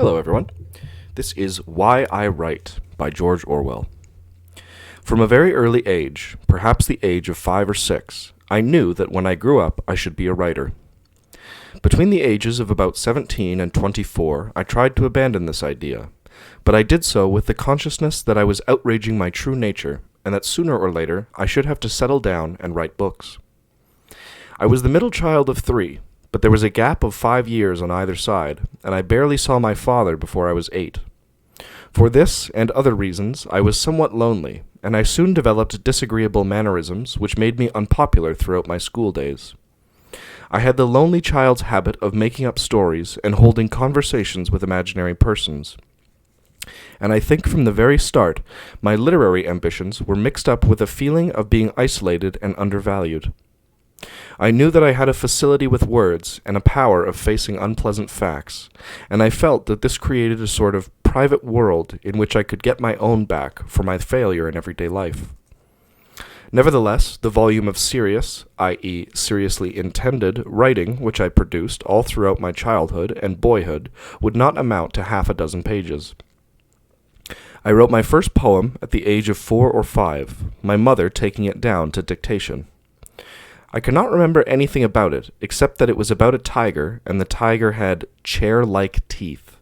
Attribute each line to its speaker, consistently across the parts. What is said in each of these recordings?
Speaker 1: Hello, everyone. This is Why I Write by George Orwell. From a very early age, perhaps the age of 5 or 6, I knew that when I grew up I should be a writer. Between the ages of about 17 and 24, I tried to abandon this idea, but I did so with the consciousness that I was outraging my true nature, and that sooner or later I should have to settle down and write books. I was the middle child of 3, but there was a gap of 5 years on either side, and I barely saw my father before I was 8. For this and other reasons, I was somewhat lonely, and I soon developed disagreeable mannerisms which made me unpopular throughout my school days. I had the lonely child's habit of making up stories and holding conversations with imaginary persons. And I think from the very start, my literary ambitions were mixed up with a feeling of being isolated and undervalued. I knew that I had a facility with words and a power of facing unpleasant facts, and I felt that this created a sort of private world in which I could get my own back for my failure in everyday life. Nevertheless, the volume of serious, i.e., seriously intended, writing which I produced all throughout my childhood and boyhood would not amount to half a dozen pages. I wrote my first poem at the age of 4 or 5, my mother taking it down to dictation. I cannot remember anything about it, except that it was about a tiger, and the tiger had chair-like teeth.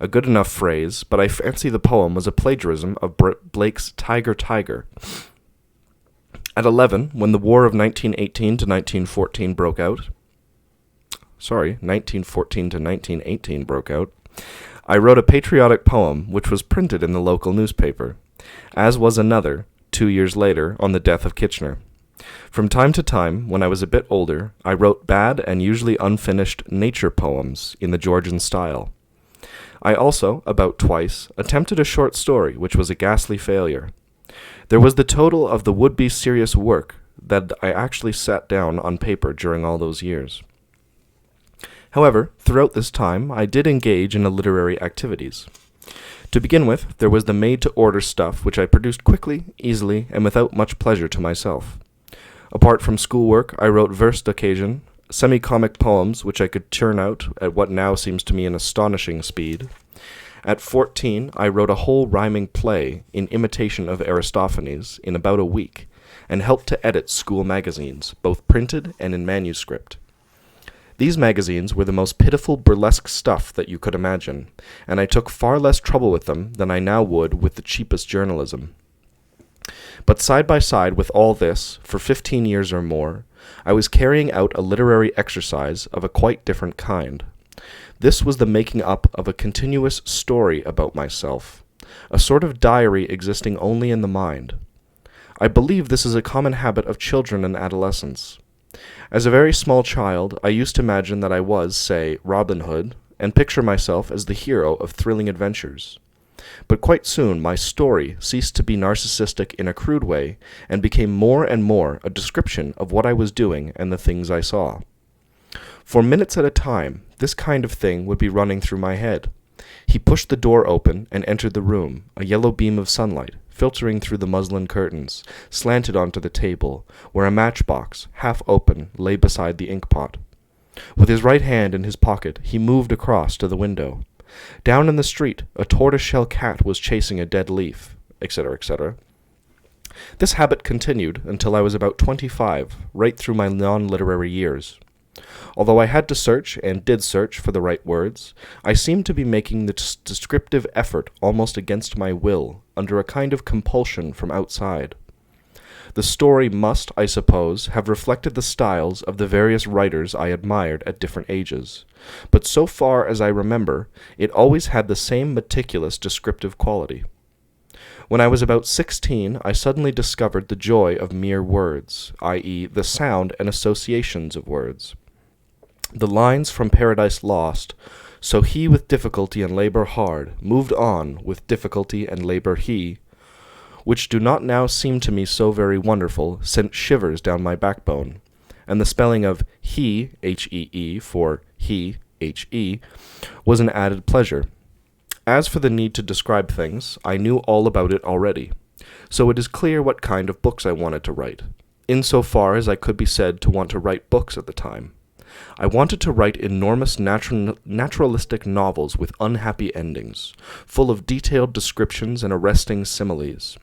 Speaker 1: A good enough phrase, but I fancy the poem was a plagiarism of Blake's Tiger, Tiger. At 11, when the War of 1918 to 1914 broke out, 1914 to 1918 broke out, I wrote a patriotic poem which was printed in the local newspaper, as was another, 2 years later, on the death of Kitchener. From time to time, when I was a bit older, I wrote bad and usually unfinished nature poems in the Georgian style. I also, about twice, attempted a short story which was a ghastly failure. There was the total of the would-be serious work that I actually sat down on paper during all those years. However, throughout this time, I did engage in literary activities. To begin with, there was the made-to-order stuff which I produced quickly, easily, and without much pleasure to myself. Apart from schoolwork, I wrote versed occasion, semi-comic poems which I could churn out at what now seems to me an astonishing speed. At 14, I wrote a whole rhyming play in imitation of Aristophanes in about a week, and helped to edit school magazines, both printed and in manuscript. These magazines were the most pitiful burlesque stuff that you could imagine, and I took far less trouble with them than I now would with the cheapest journalism. But side by side with all this, for 15 years or more, I was carrying out a literary exercise of a quite different kind. This was the making up of a continuous story about myself, a sort of diary existing only in the mind. I believe this is a common habit of children and adolescents. As a very small child, I used to imagine that I was, say, Robin Hood, and picture myself as the hero of thrilling adventures. But quite soon my story ceased to be narcissistic in a crude way and became more and more a description of what I was doing and the things I saw. For minutes at a time, this kind of thing would be running through my head. He pushed the door open and entered the room, a yellow beam of sunlight, filtering through the muslin curtains, slanted onto the table, where a matchbox, half open, lay beside the inkpot. With his right hand in his pocket, he moved across to the window. Down in the street, a tortoise-shell cat was chasing a dead leaf, etc., etc. This habit continued until I was about 25, right through my non-literary years. Although I had to search, and did search, for the right words, I seemed to be making the descriptive effort almost against my will, under a kind of compulsion from outside. The story must, I suppose, have reflected the styles of the various writers I admired at different ages, but so far as I remember, it always had the same meticulous descriptive quality. When I was about 16, I suddenly discovered the joy of mere words, i.e., the sound and associations of words. The lines from Paradise Lost, "So he with difficulty and labor hard moved on with difficulty and labor he," which do not now seem to me so very wonderful, sent shivers down my backbone, and the spelling of he, H-E-E, for he, H-E, was an added pleasure. As for the need to describe things, I knew all about it already, so it is clear what kind of books I wanted to write, insofar as I could be said to want to write books at the time. I wanted to write enormous naturalistic novels with unhappy endings, full of detailed descriptions and arresting similes,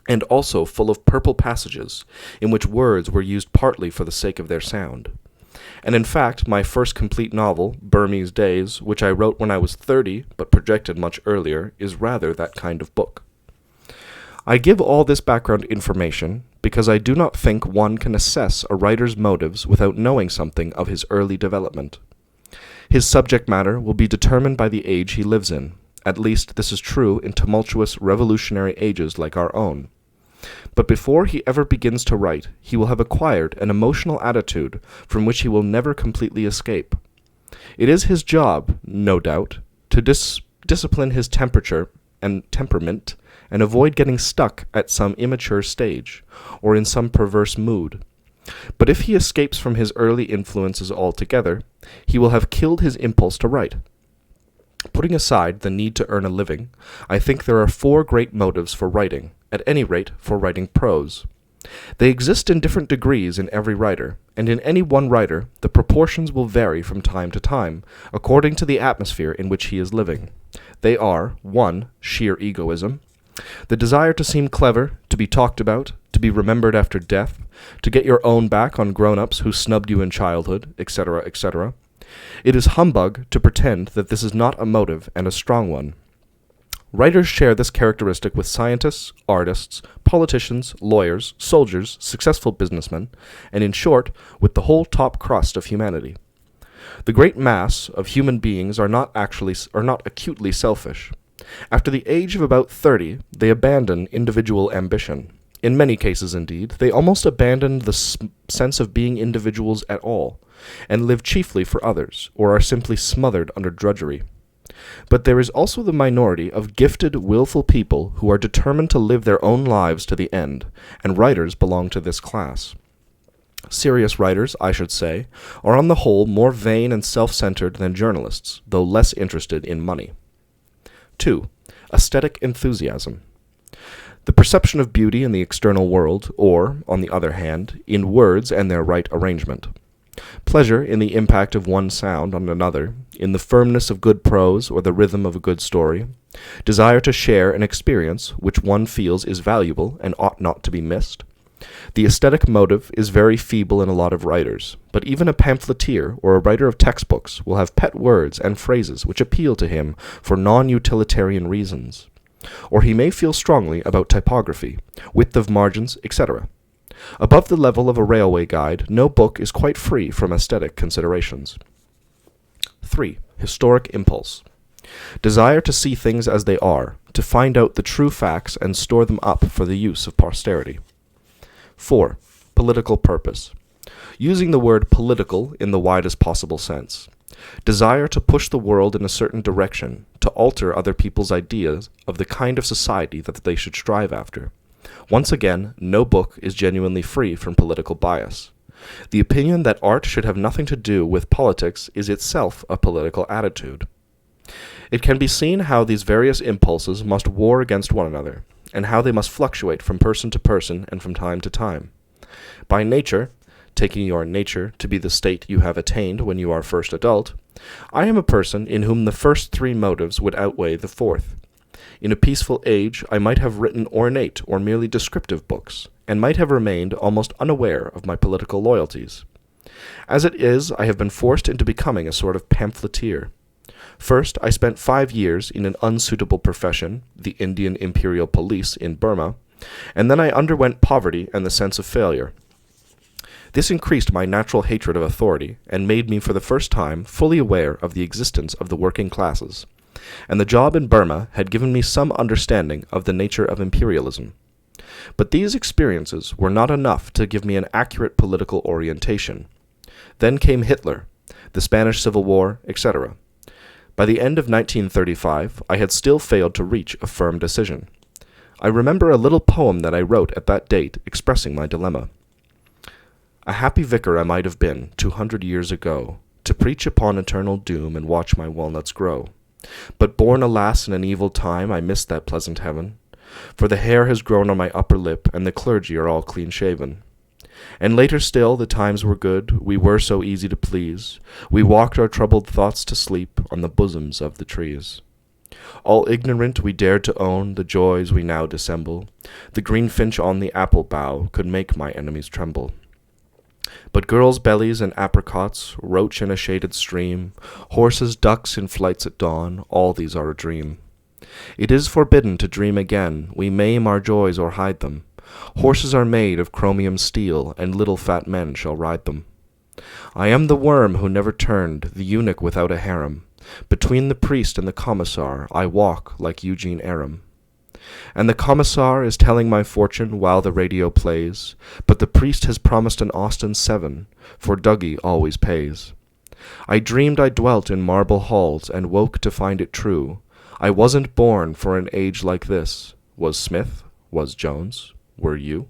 Speaker 1: and also full of purple passages, in which words were used partly for the sake of their sound. And in fact, my first complete novel, Burmese Days, which I wrote when I was 30, but projected much earlier, is rather that kind of book. I give all this background information because I do not think one can assess a writer's motives without knowing something of his early development. His subject matter will be determined by the age he lives in. At least this is true in tumultuous revolutionary ages like our own. But before he ever begins to write, he will have acquired an emotional attitude from which he will never completely escape. It is his job, no doubt, to discipline his temperament and avoid getting stuck at some immature stage, or in some perverse mood. But if he escapes from his early influences altogether, he will have killed his impulse to write. Putting aside the need to earn a living, I think there are 4 great motives for writing, at any rate for writing prose. They exist in different degrees in every writer, and in any one writer the proportions will vary from time to time, according to the atmosphere in which he is living. They are, 1. Sheer egoism, the desire to seem clever, to be talked about, to be remembered after death, to get your own back on grown-ups who snubbed you in childhood, etc., etc. It is humbug to pretend that this is not a motive and a strong one. Writers share this characteristic with scientists, artists, politicians, lawyers, soldiers, successful businessmen, and in short, with the whole top crust of humanity. The great mass of human beings are not acutely selfish. After the age of about 30, they abandon individual ambition. In many cases, indeed, they almost abandon the sense of being individuals at all, and live chiefly for others, or are simply smothered under drudgery. But there is also the minority of gifted, willful people who are determined to live their own lives to the end, and writers belong to this class. Serious writers, I should say, are on the whole more vain and self-centered than journalists, though less interested in money. 2. Aesthetic enthusiasm. The perception of beauty in the external world, or, on the other hand, in words and their right arrangement. Pleasure in the impact of one sound on another, in the firmness of good prose or the rhythm of a good story. Desire to share an experience which one feels is valuable and ought not to be missed. The aesthetic motive is very feeble in a lot of writers, but even a pamphleteer or a writer of textbooks will have pet words and phrases which appeal to him for non-utilitarian reasons. Or he may feel strongly about typography, width of margins, etc. Above the level of a railway guide, no book is quite free from aesthetic considerations. 3. Historic impulse. Desire to see things as they are, to find out the true facts and store them up for the use of posterity. 4. Political purpose. Using the word political in the widest possible sense. Desire to push the world in a certain direction, to alter other people's ideas of the kind of society that they should strive after. Once again, no book is genuinely free from political bias. The opinion that art should have nothing to do with politics is itself a political attitude. It can be seen how these various impulses must war against one another, and how they must fluctuate from person to person and from time to time. By nature, taking your nature to be the state you have attained when you are first adult, I am a person in whom the first 3 motives would outweigh the 4th. In a peaceful age, I might have written ornate or merely descriptive books, and might have remained almost unaware of my political loyalties. As it is, I have been forced into becoming a sort of pamphleteer. First, I spent 5 years in an unsuitable profession, the Indian Imperial Police in Burma, and then I underwent poverty and the sense of failure. This increased my natural hatred of authority, and made me for the first time fully aware of the existence of the working classes. And the job in Burma had given me some understanding of the nature of imperialism. But these experiences were not enough to give me an accurate political orientation. Then came Hitler, the Spanish Civil War, etc. By the end of 1935, I had still failed to reach a firm decision. I remember a little poem that I wrote at that date expressing my dilemma. A happy vicar I might have been 200 years ago, to preach upon eternal doom and watch my walnuts grow. But born, alas, in an evil time, I missed that pleasant heaven. For the hair has grown on my upper lip, and the clergy are all clean-shaven. And later still, the times were good, we were so easy to please, we walked our troubled thoughts to sleep on the bosoms of the trees. All ignorant we dared to own the joys we now dissemble, the green finch on the apple bough could make my enemies tremble. But girls' bellies and apricots, roach in a shaded stream, horses, ducks in flights at dawn, all these are a dream. It is forbidden to dream again, we maim our joys or hide them. Horses are made of chromium steel, and little fat men shall ride them. I am the worm who never turned, the eunuch without a harem. Between the priest and the commissar, I walk like Eugene Aram. And the commissar is telling my fortune while the radio plays, but the priest has promised an Austin 7, for Dougie always pays. I dreamed I dwelt in marble halls, and woke to find it true. I wasn't born for an age like this. Was Smith? Was Jones? Were you?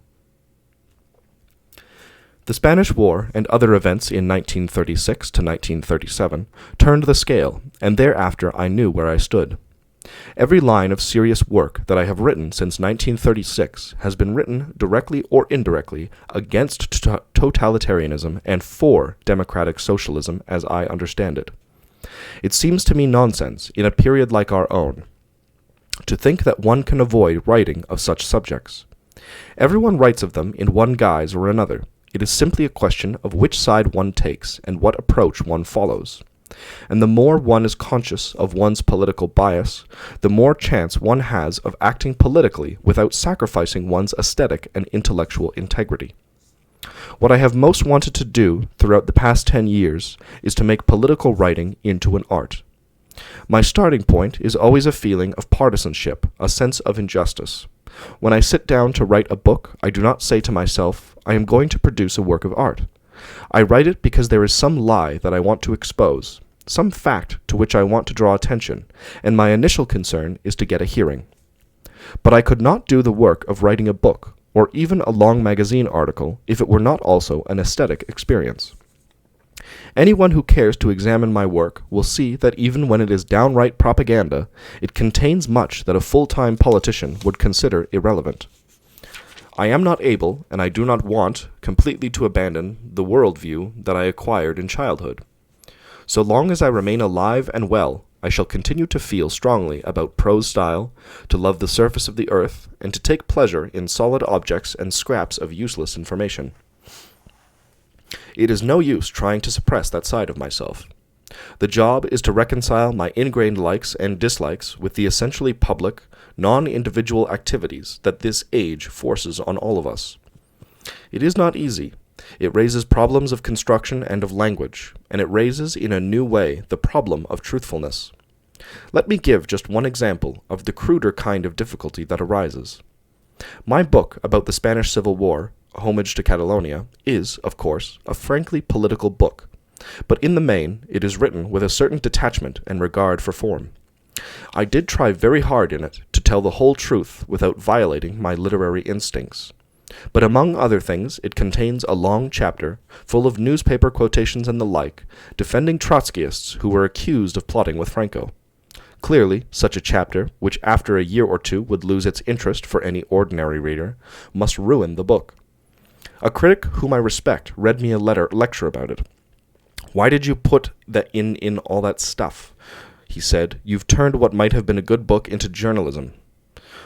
Speaker 1: The Spanish War and other events in 1936 to 1937 turned the scale, and thereafter I knew where I stood. Every line of serious work that I have written since 1936 has been written directly or indirectly against totalitarianism and for democratic socialism as I understand it. It seems to me nonsense, in a period like our own, to think that one can avoid writing of such subjects. Everyone writes of them in one guise or another. It is simply a question of which side one takes and what approach one follows. And the more one is conscious of one's political bias, the more chance one has of acting politically without sacrificing one's aesthetic and intellectual integrity. What I have most wanted to do throughout the past 10 years is to make political writing into an art. My starting point is always a feeling of partisanship, a sense of injustice. When I sit down to write a book, I do not say to myself, I am going to produce a work of art. I write it because there is some lie that I want to expose, some fact to which I want to draw attention, and my initial concern is to get a hearing. But I could not do the work of writing a book, or even a long magazine article, if it were not also an aesthetic experience. Anyone who cares to examine my work will see that even when it is downright propaganda, it contains much that a full-time politician would consider irrelevant. I am not able, and I do not want, completely to abandon the worldview that I acquired in childhood. So long as I remain alive and well, I shall continue to feel strongly about prose style, to love the surface of the earth, and to take pleasure in solid objects and scraps of useless information. It is no use trying to suppress that side of myself. The job is to reconcile my ingrained likes and dislikes with the essentially public, non-individual activities that this age forces on all of us. It is not easy. It raises problems of construction and of language, and it raises in a new way the problem of truthfulness. Let me give just one example of the cruder kind of difficulty that arises. My book about the Spanish Civil War, Homage to Catalonia, is, of course, a frankly political book, but in the main it is written with a certain detachment and regard for form. I did try very hard in it to tell the whole truth without violating my literary instincts. But among other things, it contains a long chapter, full of newspaper quotations and the like, defending Trotskyists who were accused of plotting with Franco. Clearly, such a chapter, which after a year or two would lose its interest for any ordinary reader, must ruin the book. A critic whom I respect read me a lecture about it. Why did you put that in all that stuff? He said, you've turned what might have been a good book into journalism.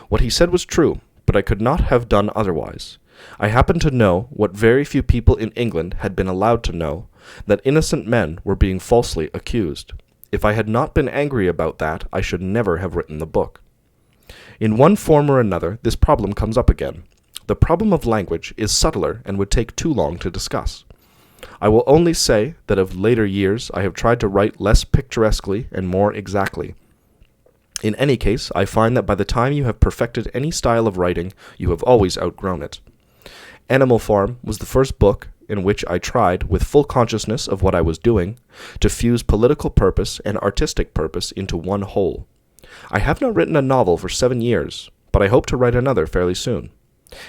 Speaker 1: What he said was true, but I could not have done otherwise. I happened to know what very few people in England had been allowed to know, that innocent men were being falsely accused. If I had not been angry about that, I should never have written the book. In one form or another, this problem comes up again. The problem of language is subtler and would take too long to discuss. I will only say that of later years I have tried to write less picturesquely and more exactly. In any case, I find that by the time you have perfected any style of writing, you have always outgrown it. Animal Farm was the first book in which I tried, with full consciousness of what I was doing, to fuse political purpose and artistic purpose into one whole. I have not written a novel for 7 years, but I hope to write another fairly soon.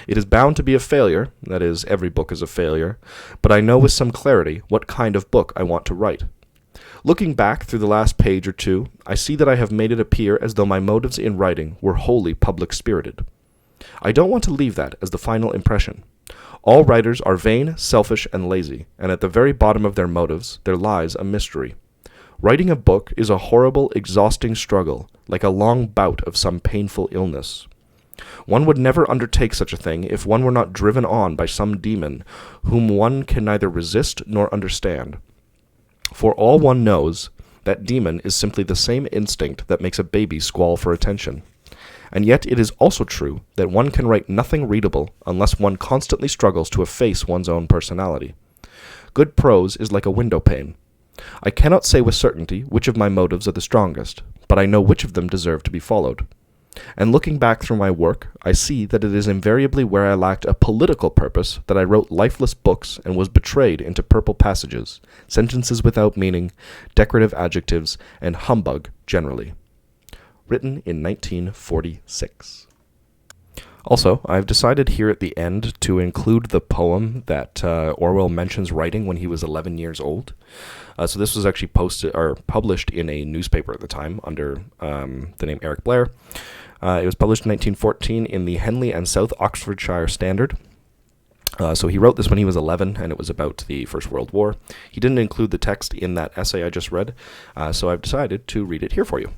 Speaker 1: It is bound to be a failure, that is, every book is a failure, but I know with some clarity what kind of book I want to write. Looking back through the last page or two, I see that I have made it appear as though my motives in writing were wholly public-spirited. I don't want to leave that as the final impression. All writers are vain, selfish, and lazy, and at the very bottom of their motives there lies a mystery. Writing a book is a horrible, exhausting struggle, like a long bout of some painful illness. One would never undertake such a thing if one were not driven on by some demon, whom one can neither resist nor understand. For all one knows, that demon is simply the same instinct that makes a baby squall for attention. And yet it is also true that one can write nothing readable unless one constantly struggles to efface one's own personality. Good prose is like a window pane. I cannot say with certainty which of my motives are the strongest, but I know which of them deserve to be followed. And looking back through my work, I see that it is invariably where I lacked a political purpose that I wrote lifeless books and was betrayed into purple passages, sentences without meaning, decorative adjectives, and humbug generally. Written in 1946. Also, I've decided here at the end to include the poem that Orwell mentions writing when he was 11 years old. So this was actually published in a newspaper at the time under the name Eric Blair. It was published in 1914 in the Henley and South Oxfordshire Standard. So he wrote this when he was 11, and it was about the First World War. He didn't include the text in that essay I just read, so I've decided to read it here for you.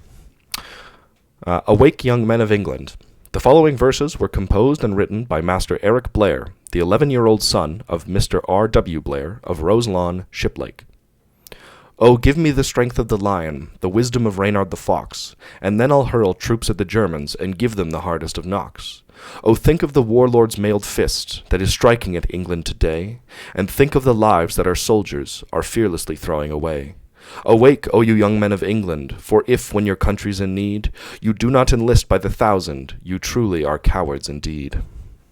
Speaker 1: Awake, young men of England. The following verses were composed and written by Master Eric Blair, the 11-year-old son of Mr. R.W. Blair of Roselawn, Shiplake. Oh, give me the strength of the lion, the wisdom of Reynard the fox, and then I'll hurl troops at the Germans and give them the hardest of knocks. Oh, think of the warlord's mailed fist that is striking at England today, and think of the lives that our soldiers are fearlessly throwing away. Awake, O you young men of England, for if, when your country's in need, you do not enlist by the thousand, you truly are cowards indeed.